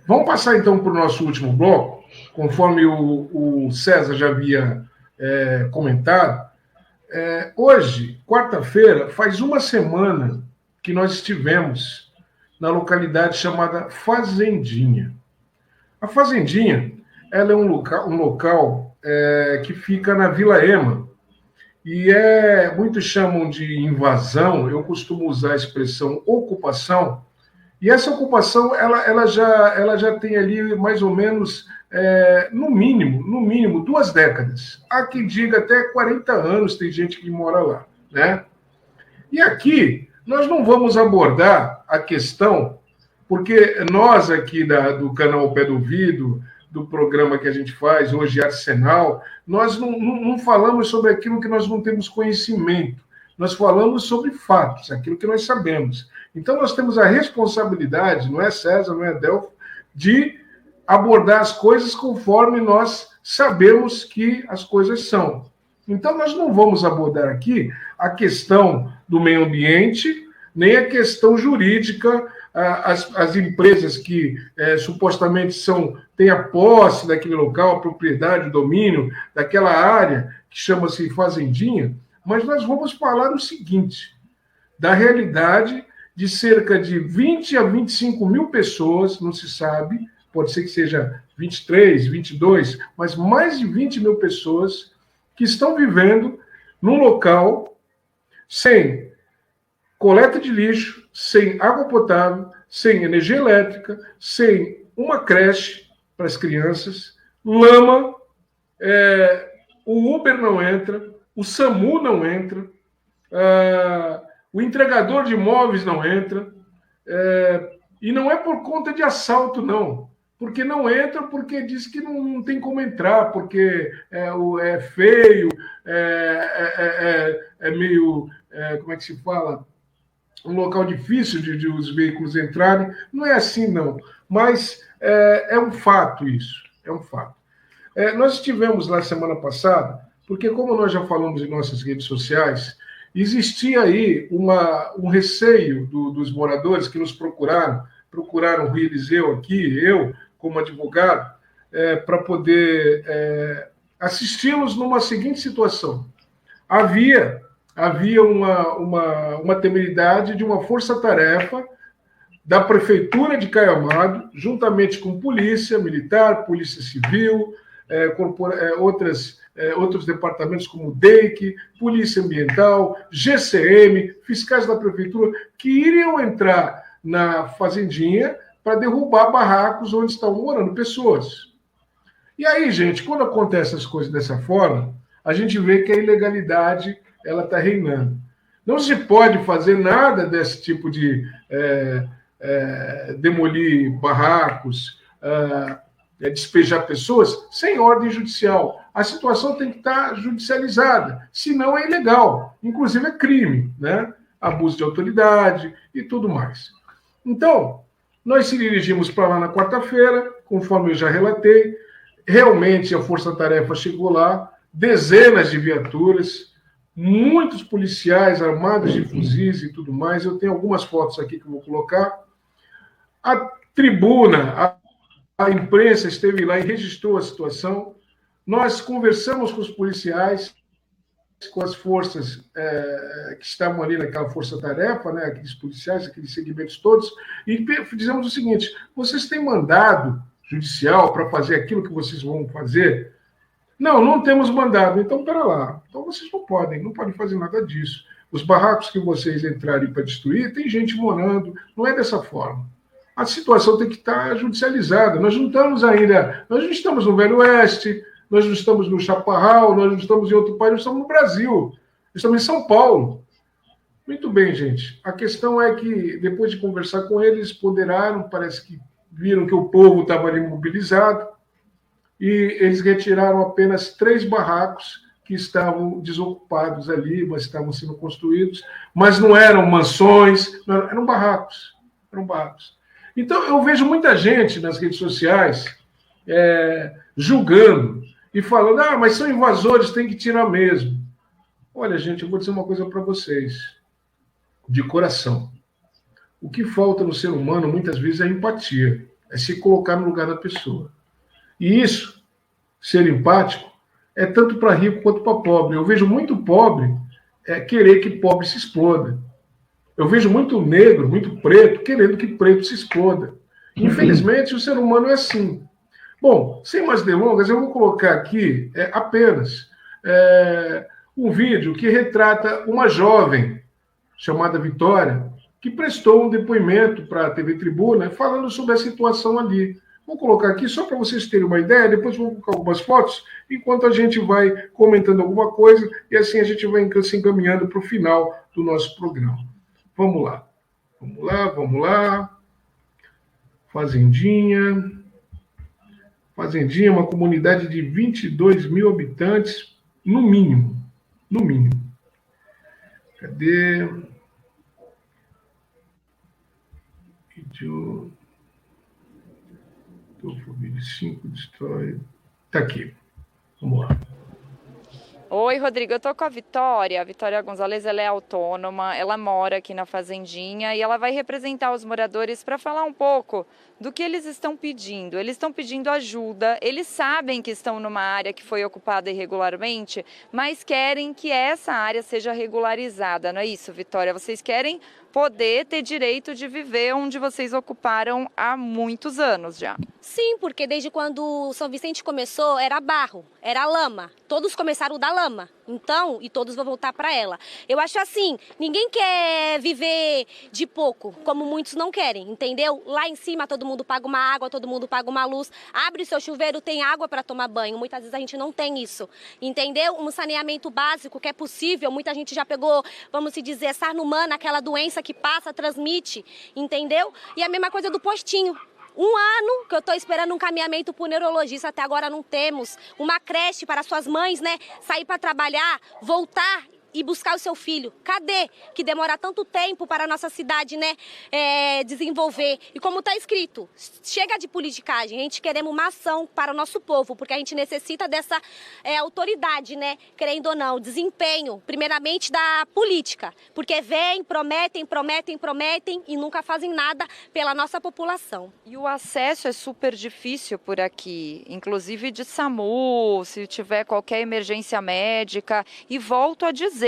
Vamos passar, então, para o nosso último bloco, conforme o César já havia comentado. Hoje, quarta-feira, faz uma semana que nós estivemos na localidade chamada Fazendinha. A Fazendinha, ela é um local que fica na Vila Ema, e muitos chamam de invasão, eu costumo usar a expressão ocupação, e essa ocupação ela já tem ali mais ou menos, no mínimo, 2 décadas. Há quem diga até 40 anos, tem gente que mora lá, né? E aqui nós não vamos abordar a questão, porque nós aqui do canal Pé do Ouvido, do programa que a gente faz, hoje Arsenal, nós não falamos sobre aquilo que nós não temos conhecimento. Nós falamos sobre fatos, aquilo que nós sabemos. Então, nós temos a responsabilidade, não é César, não é Delfo, de abordar as coisas conforme nós sabemos que as coisas são. Então, nós não vamos abordar aqui a questão do meio ambiente, nem a questão jurídica, as empresas que supostamente têm a posse daquele local, a propriedade, o domínio daquela área que chama-se Fazendinha, mas nós vamos falar o seguinte, da realidade de cerca de 20 a 25 mil pessoas, não se sabe, pode ser que seja 23, 22, mas mais de 20 mil pessoas que estão vivendo num local sem coleta de lixo, sem água potável, sem energia elétrica, sem uma creche para as crianças, lama, o Uber não entra, o SAMU não entra, o entregador de imóveis não entra, e não é por conta de assalto, não. Porque não entra, porque diz que não tem como entrar, porque é feio, é meio, como é que se fala? Um local difícil de os veículos entrarem. Não é assim, não. Mas é um fato isso, é um fato. Nós estivemos lá semana passada, porque como nós já falamos em nossas redes sociais, existia aí um receio dos moradores que nos procuraram o Rui Eliseu aqui, eu, como advogado, para poder assisti-los numa seguinte situação. Havia uma temeridade de uma força-tarefa da Prefeitura de Caiamado, juntamente com polícia militar, polícia civil, outros departamentos como o DEIC, Polícia Ambiental, GCM, fiscais da Prefeitura, que iriam entrar na Fazendinha para derrubar barracos onde estão morando pessoas. E aí, gente, quando acontecem as coisas dessa forma, a gente vê que a ilegalidade ela está reinando. Não se pode fazer nada desse tipo de demolir barracos, despejar pessoas sem ordem judicial. A situação tem que estar judicializada, senão é ilegal, inclusive é crime, né? Abuso de autoridade e tudo mais. Então, nós se dirigimos para lá na quarta-feira, conforme eu já relatei, realmente a força-tarefa chegou lá, dezenas de viaturas, muitos policiais armados de fuzis e tudo mais. Eu tenho algumas fotos aqui que eu vou colocar. A tribuna, a imprensa esteve lá e registrou a situação. Nós conversamos com os policiais, com as forças que estavam ali naquela força-tarefa, né, aqueles policiais, aqueles segmentos todos, e dizemos o seguinte: vocês têm mandado judicial para fazer aquilo que vocês vão fazer? Não temos mandado. Então, pera lá. Então, vocês não podem fazer nada disso. Os barracos que vocês entrarem para destruir, tem gente morando, não é dessa forma. A situação tem que estar judicializada. Nós não estamos no Velho Oeste, nós não estamos no Chaparral, nós não estamos em outro país, nós estamos no Brasil, estamos em São Paulo. Muito bem, gente. A questão é que, depois de conversar com eles, ponderaram, parece que viram que o povo estava ali mobilizado, e eles retiraram apenas 3 barracos que estavam desocupados ali, mas estavam sendo construídos, mas não eram mansões, eram barracos. Então, eu vejo muita gente nas redes sociais julgando e falando, mas são invasores, tem que tirar mesmo. Olha, gente, eu vou dizer uma coisa para vocês, de coração. O que falta no ser humano, muitas vezes, é empatia. é se colocar no lugar da pessoa. E isso, ser empático, é tanto para rico quanto para pobre. Eu vejo muito pobre querer que pobre se exploda. Eu vejo muito negro, muito preto, querendo que preto se exploda. Infelizmente, o ser humano é assim. Bom, sem mais delongas, eu vou colocar aqui apenas um vídeo que retrata uma jovem chamada Vitória, que prestou um depoimento para a TV Tribuna falando sobre a situação ali. Vou colocar aqui só para vocês terem uma ideia, depois vou colocar algumas fotos, enquanto a gente vai comentando alguma coisa, e assim a gente vai se encaminhando para o final do nosso programa. Vamos lá. Vamos lá, vamos lá. Fazendinha. Fazendinha é uma comunidade de 22 mil habitantes, no mínimo. No mínimo. Cadê? Vídeo. Vídeo 5 destrói. Tá aqui. Vamos lá. Oi, Rodrigo, eu tô com a Vitória Gonzalez, ela é autônoma, ela mora aqui na Fazendinha e ela vai representar os moradores para falar um pouco do que eles estão pedindo. Eles estão pedindo ajuda, eles sabem que estão numa área que foi ocupada irregularmente, mas querem que essa área seja regularizada, não é isso, Vitória? Vocês querem poder ter direito de viver onde vocês ocuparam há muitos anos já. Sim, porque desde quando o São Vicente começou, era barro, era lama. Todos começaram da lama, então, e todos vão voltar para ela. Eu acho assim, ninguém quer viver de pouco, como muitos não querem, entendeu? Lá em cima todo mundo paga uma água, todo mundo paga uma luz, abre o seu chuveiro, tem água para tomar banho. Muitas vezes a gente não tem isso, entendeu? Um saneamento básico que é possível, muita gente já pegou, vamos se dizer, sarna humana, aquela doença que passa, transmite, entendeu? E a mesma coisa do postinho. Um ano que eu estou esperando um caminhamento para o neurologista, até agora não temos. Uma creche para suas mães, né? Sair para trabalhar, voltar e buscar o seu filho. Cadê? Que demora tanto tempo para a nossa cidade, né, desenvolver. E como está escrito, chega de politicagem, a gente queremos uma ação para o nosso povo, porque a gente necessita dessa autoridade, né, querendo ou não, desempenho, primeiramente da política, porque vêm, prometem e nunca fazem nada pela nossa população. E o acesso é super difícil por aqui, inclusive de SAMU, se tiver qualquer emergência médica, e volto a dizer,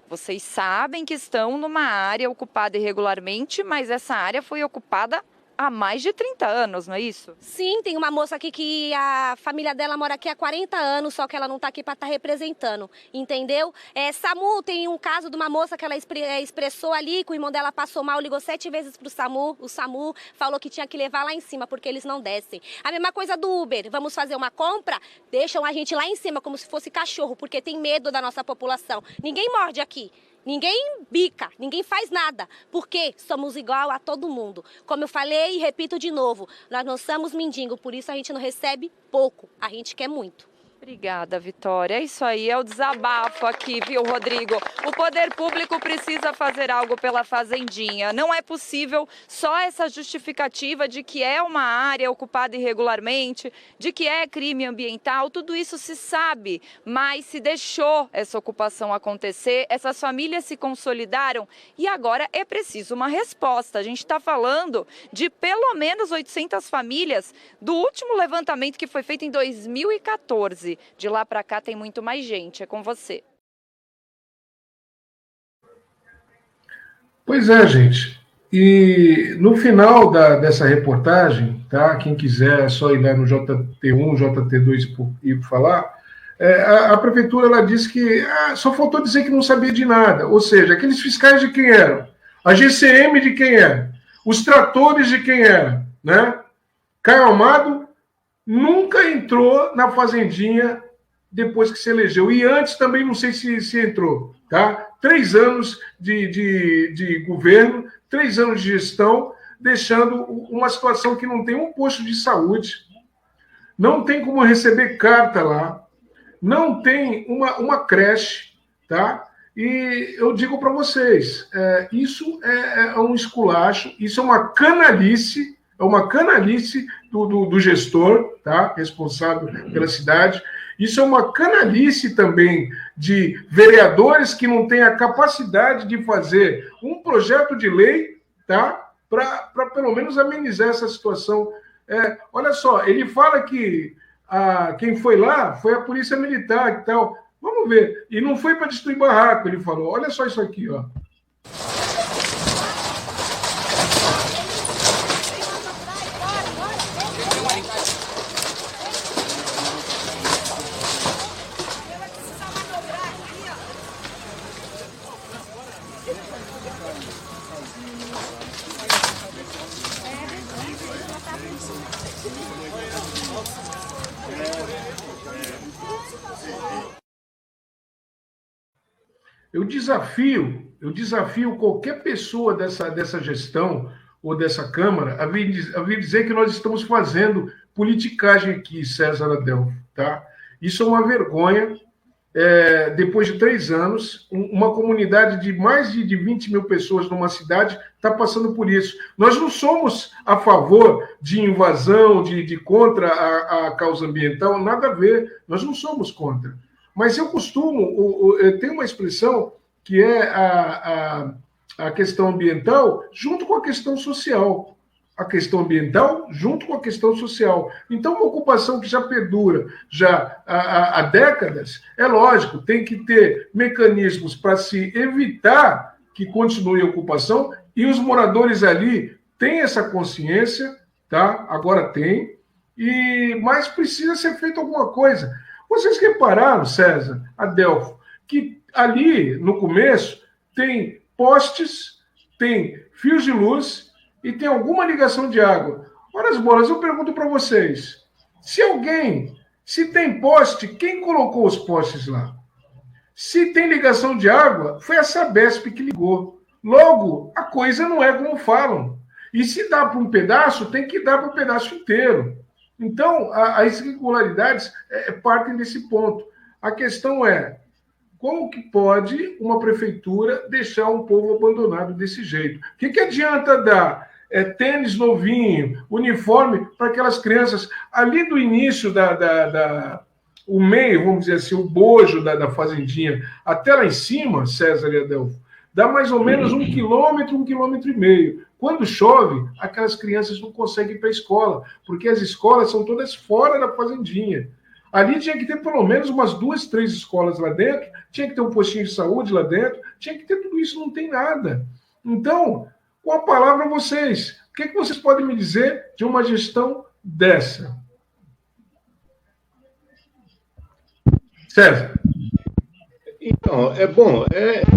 vocês sabem que estão numa área ocupada irregularmente, mas essa área foi ocupada há mais de 30 anos, não é isso? Sim, tem uma moça aqui que a família dela mora aqui há 40 anos, só que ela não está aqui para estar representando, entendeu? SAMU, tem um caso de uma moça que ela expressou ali, que o irmão dela passou mal, ligou 7 vezes para o SAMU falou que tinha que levar lá em cima, porque eles não descem. A mesma coisa do Uber, vamos fazer uma compra, deixam a gente lá em cima, como se fosse cachorro, porque tem medo da nossa população. Ninguém morde aqui. Ninguém bica, ninguém faz nada, porque somos igual a todo mundo. Como eu falei e repito de novo, nós não somos mendigo, por isso a gente não recebe pouco, a gente quer muito. Obrigada, Vitória. É isso aí, é o desabafo aqui, viu, Rodrigo? O poder público precisa fazer algo pela Fazendinha. Não é possível só essa justificativa de que é uma área ocupada irregularmente, de que é crime ambiental, tudo isso se sabe, mas se deixou essa ocupação acontecer, essas famílias se consolidaram e agora é preciso uma resposta. A gente está falando de pelo menos 800 famílias do último levantamento que foi feito em 2014. De lá para cá tem muito mais gente. É com você. Pois é, gente. E no final dessa reportagem, tá? Quem quiser é só ir lá no JT1, JT2 e falar. A prefeitura ela disse que só faltou dizer que não sabia de nada. Ou seja, aqueles fiscais de quem eram? A GCM de quem era? Os tratores de quem era? Né? Caio Amado nunca entrou na Fazendinha depois que se elegeu. E antes também não sei se entrou. Tá? 3 anos de governo, 3 anos de gestão, deixando uma situação que não tem um posto de saúde, não tem como receber carta lá, não tem uma creche, tá? E eu digo para vocês, isso é um esculacho, isso é uma canalice do gestor, tá? Responsável pela cidade. Isso é uma canalice também de vereadores que não têm a capacidade de fazer um projeto de lei, tá? Para pelo menos amenizar essa situação Olha só, ele fala que quem foi lá foi a polícia militar e tal. Vamos ver. E não foi para destruir barraco, ele falou. Olha só isso aqui, ó. Eu desafio qualquer pessoa dessa gestão ou dessa Câmara a vir dizer que nós estamos fazendo politicagem aqui, César Adelfo, tá? Isso é uma vergonha. Depois de 3 anos, uma comunidade de mais de 20 mil pessoas numa cidade está passando por isso. Nós não somos a favor de invasão, de contra a causa ambiental, nada a ver. Nós não somos contra. Mas eu tenho uma expressão que é a questão ambiental junto com a questão social. A questão ambiental junto com a questão social. Então, uma ocupação que já perdura há décadas, é lógico, tem que ter mecanismos para se evitar que continue a ocupação, e os moradores ali têm essa consciência, tá? Agora tem, mas precisa ser feito alguma coisa. Vocês repararam, César, Adelfo, que ali, no começo, tem postes, tem fios de luz e tem alguma ligação de água. Ora as bolas, eu pergunto para vocês, se tem poste, quem colocou os postes lá? Se tem ligação de água, foi a Sabesp que ligou. Logo, a coisa não é como falam. E se dá para um pedaço, tem que dar para o pedaço inteiro. Então, as irregularidades partem desse ponto. A questão é, como que pode uma prefeitura deixar um povo abandonado desse jeito? O que adianta dar tênis novinho, uniforme para aquelas crianças ali do início o meio, vamos dizer assim, o bojo da fazendinha, até lá em cima, César e Adelfo, dá mais ou menos 1 quilômetro, 1,5 quilômetros. Quando chove, aquelas crianças não conseguem ir para a escola, porque as escolas são todas fora da fazendinha. Ali tinha que ter pelo menos umas 2, 3 escolas lá dentro, tinha que ter um postinho de saúde lá dentro, tinha que ter tudo isso, não tem nada. Então, com a palavra a vocês, o que vocês podem me dizer de uma gestão dessa? César. Então,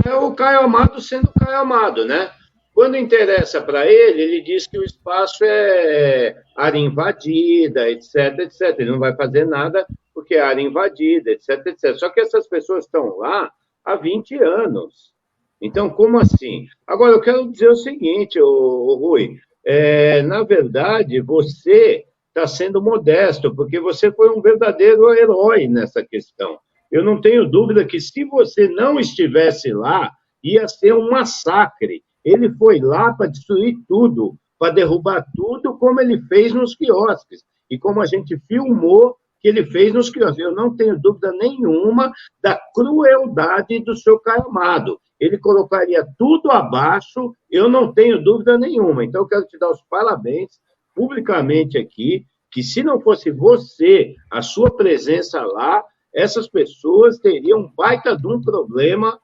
é o Caio Amado sendo Caio Amado, né? Quando interessa para ele, ele diz que o espaço é área invadida, etc, etc. Ele não vai fazer nada porque é área invadida, etc, etc. Só que essas pessoas estão lá há 20 anos. Então, como assim? Agora, eu quero dizer o seguinte, Rui, na verdade, você está sendo modesto, porque você foi um verdadeiro herói nessa questão. Eu não tenho dúvida que se você não estivesse lá, ia ser um massacre. Ele foi lá para destruir tudo, para derrubar tudo, como ele fez nos quiosques, e como a gente filmou que ele fez nos quiosques. Eu não tenho dúvida nenhuma da crueldade do seu Caio Amado. Ele colocaria tudo abaixo, eu não tenho dúvida nenhuma. Então, eu quero te dar os parabéns publicamente aqui, que se não fosse você, a sua presença lá, essas pessoas teriam um baita de um problema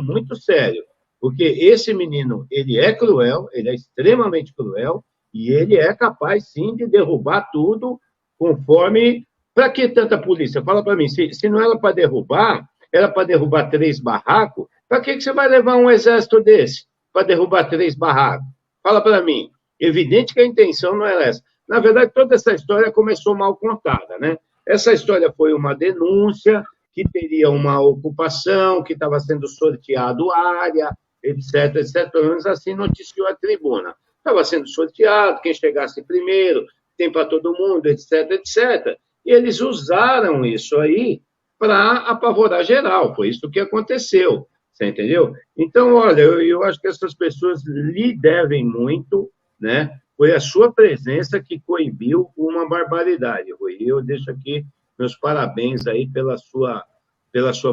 muito sério. Porque esse menino, ele é cruel, ele é extremamente cruel, e ele é capaz, sim, de derrubar tudo conforme... Para que tanta polícia? Fala para mim, se não era para derrubar, era para derrubar 3 barracos, para que você vai levar um exército desse para derrubar 3 barracos? Fala para mim. Evidente que a intenção não era essa. Na verdade, toda essa história começou mal contada, né? Essa história foi uma denúncia que teria uma ocupação, que estava sendo sorteado área, etc, etc. Pelo menos assim noticiou a tribuna. Estava sendo sorteado, quem chegasse primeiro, tem para todo mundo, etc, etc. E eles usaram isso aí para apavorar geral. Foi isso que aconteceu. Você entendeu? Então, olha, eu acho que essas pessoas lhe devem muito, né? Foi a sua presença que coibiu uma barbaridade, Rui. Eu deixo aqui meus parabéns aí pela sua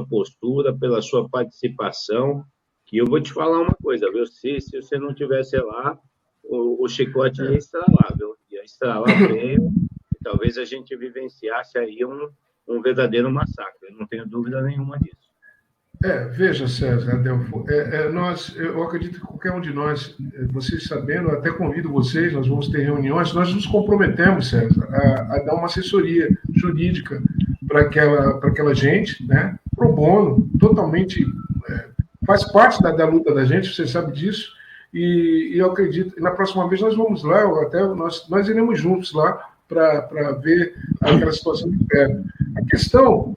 postura, pela sua participação, que eu vou te falar uma coisa, viu? Se você não tivesse lá, o chicote ia estar lá, viu? ia estralar feio, e talvez a gente vivenciasse aí um verdadeiro massacre, eu não tenho dúvida nenhuma disso. Veja, César, Adelfo, eu acredito que qualquer um de nós, vocês sabendo, eu até convido vocês, nós vamos ter reuniões, nós nos comprometemos, César, a dar uma assessoria jurídica para aquela gente, né, pro bono, totalmente, faz parte da luta da gente, você sabe disso, e eu acredito, na próxima vez nós vamos lá, nós iremos juntos lá para ver aquela situação de perto. A questão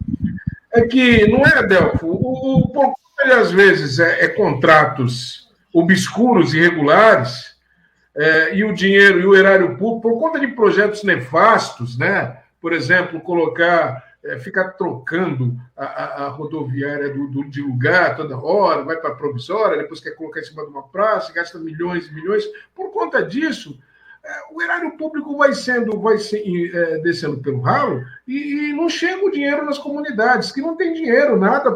é que, não é, Adelfo, por conta, às vezes, contratos obscuros, irregulares, e o dinheiro e o erário público, por conta de projetos nefastos, né? Por exemplo, ficar trocando a rodoviária de lugar toda hora, vai para a provisória, depois quer colocar em cima de uma praça, gasta milhões e milhões. Por conta disso, o erário público vai descendo pelo ralo e não chega o dinheiro nas comunidades, que não tem dinheiro, nada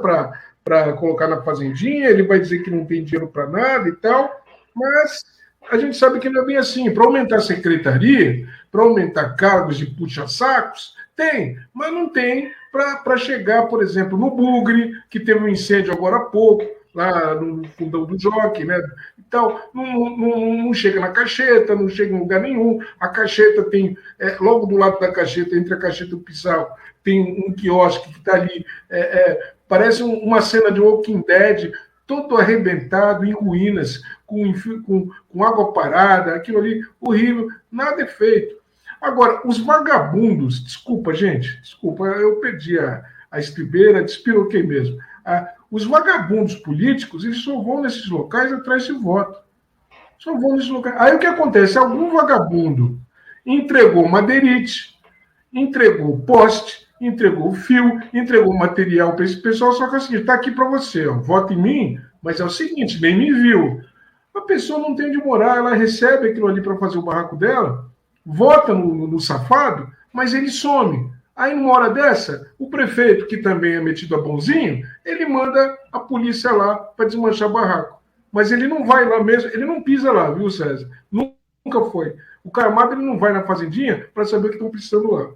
para colocar na fazendinha, ele vai dizer que não tem dinheiro para nada e tal, mas a gente sabe que não é bem assim. Para aumentar a secretaria, para aumentar cargos de puxa-sacos, tem, mas não tem para chegar, por exemplo, no Bugre, que teve um incêndio agora há pouco, lá no fundão do Jockey, né? Então, não chega na Cacheta, não chega em lugar nenhum. A Cacheta tem, logo do lado da Cacheta, entre a Cacheta e o Pissarro, tem um quiosque que está ali, parece uma cena de Walking Dead, todo arrebentado, em ruínas, com água parada, aquilo ali, horrível, nada é feito. Agora, os vagabundos, desculpa, gente, eu perdi a estribeira, despiroquei mesmo. Os vagabundos políticos, eles só vão nesses locais atrás de voto. Só vão nesses locais. Aí o que acontece? Algum vagabundo entregou madeirite, entregou poste, entregou fio, entregou material para esse pessoal, só que é o seguinte, está aqui para você, ó, vota em mim, mas é o seguinte, nem me viu. A pessoa não tem onde morar, ela recebe aquilo ali para fazer o barraco dela, vota no safado, mas ele some. Aí, numa hora dessa, o prefeito, que também é metido a bonzinho, ele manda a polícia lá para desmanchar barraco. Mas ele não vai lá mesmo, ele não pisa lá, viu, César? Nunca foi. O Caio Amado, ele não vai na fazendinha para saber o que estão precisando lá.